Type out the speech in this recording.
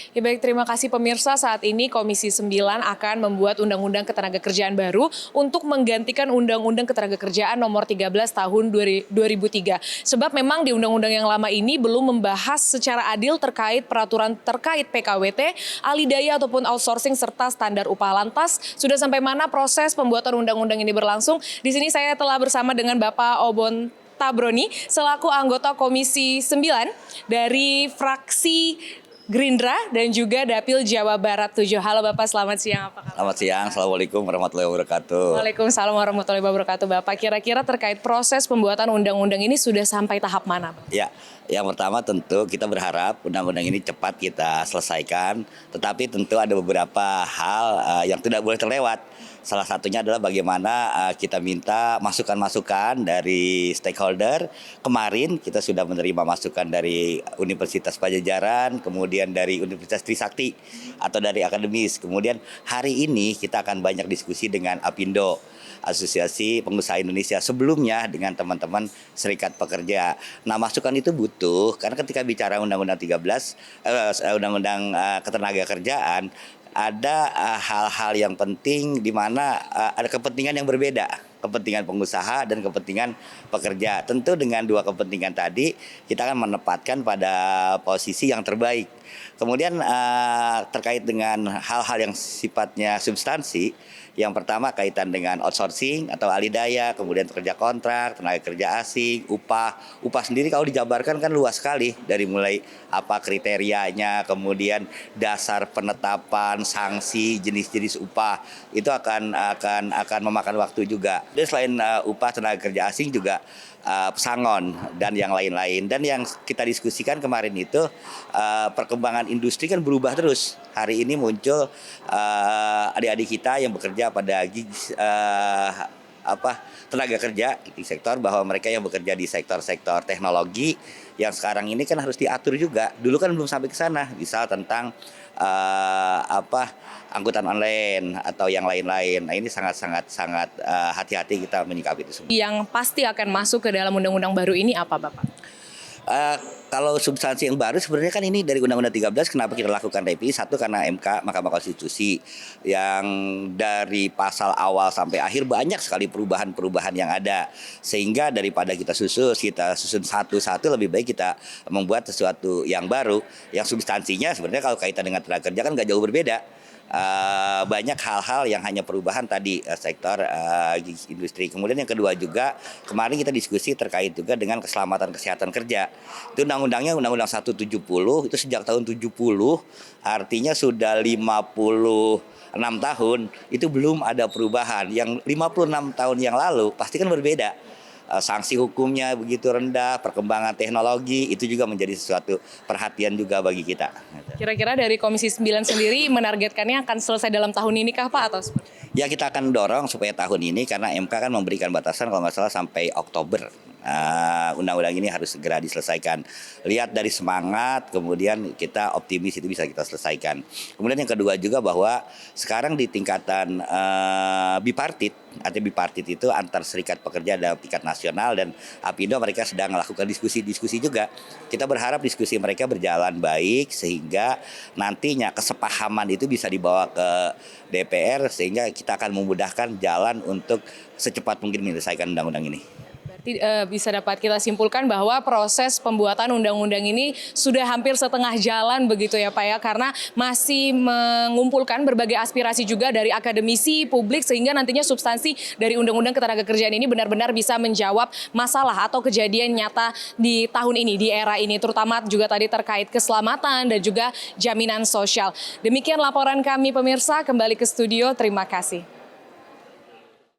Ya baik, terima kasih pemirsa. Saat ini Komisi 9 akan membuat Undang-Undang Ketenagakerjaan baru untuk menggantikan Undang-Undang Ketenagakerjaan nomor 13 tahun 2003. Sebab memang di Undang-Undang yang lama ini belum membahas secara adil terkait peraturan terkait PKWT, alidaya ataupun outsourcing serta standar upah. Lantas sudah sampai mana proses pembuatan Undang-Undang ini berlangsung? Di sini saya telah bersama dengan Bapak Obon Tabroni selaku anggota Komisi 9 dari fraksi Gerindra dan juga Dapil Jawa Barat 7. Halo Bapak, selamat siang. Apa kabar? Selamat siang, Assalamualaikum warahmatullahi wabarakatuh. Waalaikumsalam warahmatullahi wabarakatuh Bapak. Kira-kira terkait proses pembuatan undang-undang ini sudah sampai tahap mana, Bapak? Ya, yang pertama tentu kita berharap undang-undang ini cepat kita selesaikan, tetapi tentu ada beberapa hal yang tidak boleh terlewat. Salah satunya adalah bagaimana kita minta masukan-masukan dari stakeholder. Kemarin kita sudah menerima masukan dari Universitas Padjadjaran, kemudian dari Universitas Trisakti atau dari akademis. Kemudian hari ini kita akan banyak diskusi dengan Apindo, Asosiasi Pengusaha Indonesia, sebelumnya dengan teman-teman Serikat Pekerja. Nah, masukan itu butuh karena ketika bicara Undang-Undang 13, Undang-Undang Ketenagakerjaan, ada hal-hal yang penting di mana ada kepentingan yang berbeda, kepentingan pengusaha dan kepentingan pekerja. Tentu dengan dua kepentingan tadi kita akan menempatkan pada posisi yang terbaik. Kemudian terkait dengan hal-hal yang sifatnya substansi, yang pertama kaitan dengan outsourcing atau alidaya, kemudian pekerja kontrak, tenaga kerja asing, upah. Upah sendiri kalau dijabarkan kan luas sekali, dari mulai apa kriterianya, kemudian dasar penetapan, sanksi, jenis-jenis upah. Itu akan memakan waktu juga. Dan selain upah tenaga kerja asing juga pesangon dan yang lain-lain. Dan yang kita diskusikan kemarin itu perkembangan industri kan berubah terus. Hari ini muncul adik-adik kita yang bekerja pada tenaga kerja di sektor, bahwa mereka yang bekerja di sektor-sektor teknologi yang sekarang ini kan harus diatur juga. Dulu kan belum sampai ke sana. Misal tentang angkutan online atau yang lain-lain. Nah, ini sangat hati-hati kita menyikapi itu semua. Yang pasti akan masuk ke dalam undang-undang baru ini apa, Bapak? Kalau substansi yang baru sebenarnya kan ini dari Undang-Undang 13, kenapa kita lakukan revisi? Satu, karena MK, Mahkamah Konstitusi, yang dari pasal awal sampai akhir banyak sekali perubahan-perubahan yang ada. Sehingga daripada kita susun satu-satu, lebih baik kita membuat sesuatu yang baru. Yang substansinya sebenarnya kalau kaitan dengan tenaga kerja kan nggak jauh berbeda. Banyak hal-hal yang hanya perubahan tadi sektor industri. Kemudian yang kedua juga kemarin kita diskusi terkait juga dengan keselamatan kesehatan kerja. Itu undang-undangnya Undang-Undang 170 itu sejak tahun 70, artinya sudah 56 tahun itu belum ada perubahan. Yang 56 tahun yang lalu pasti kan berbeda. Sanksi hukumnya begitu rendah, perkembangan teknologi itu juga menjadi sesuatu perhatian juga bagi kita. Kira-kira dari Komisi 9 sendiri menargetkannya akan selesai dalam tahun ini kah, Pak, atau seperti? Ya, kita akan dorong supaya tahun ini, karena MK kan memberikan batasan kalau nggak salah sampai Oktober. Undang-undang ini harus segera diselesaikan. Lihat dari semangat, kemudian kita optimis itu bisa kita selesaikan. Kemudian yang kedua juga bahwa sekarang di tingkatan bipartit, artinya bipartit itu antar serikat pekerja dalam tingkat nasional dan Apindo, mereka sedang melakukan diskusi-diskusi juga. Kita berharap diskusi mereka berjalan baik sehingga nantinya kesepahaman itu bisa dibawa ke DPR sehingga kita akan memudahkan jalan untuk secepat mungkin menyelesaikan undang-undang ini. Bisa dapat kita simpulkan bahwa proses pembuatan undang-undang ini sudah hampir setengah jalan begitu ya Pak ya, karena masih mengumpulkan berbagai aspirasi juga dari akademisi, publik, sehingga nantinya substansi dari Undang-Undang Ketenagakerjaan ini benar-benar bisa menjawab masalah atau kejadian nyata di tahun ini, di era ini, terutama juga tadi terkait keselamatan dan juga jaminan sosial. Demikian laporan kami pemirsa, kembali ke studio, terima kasih.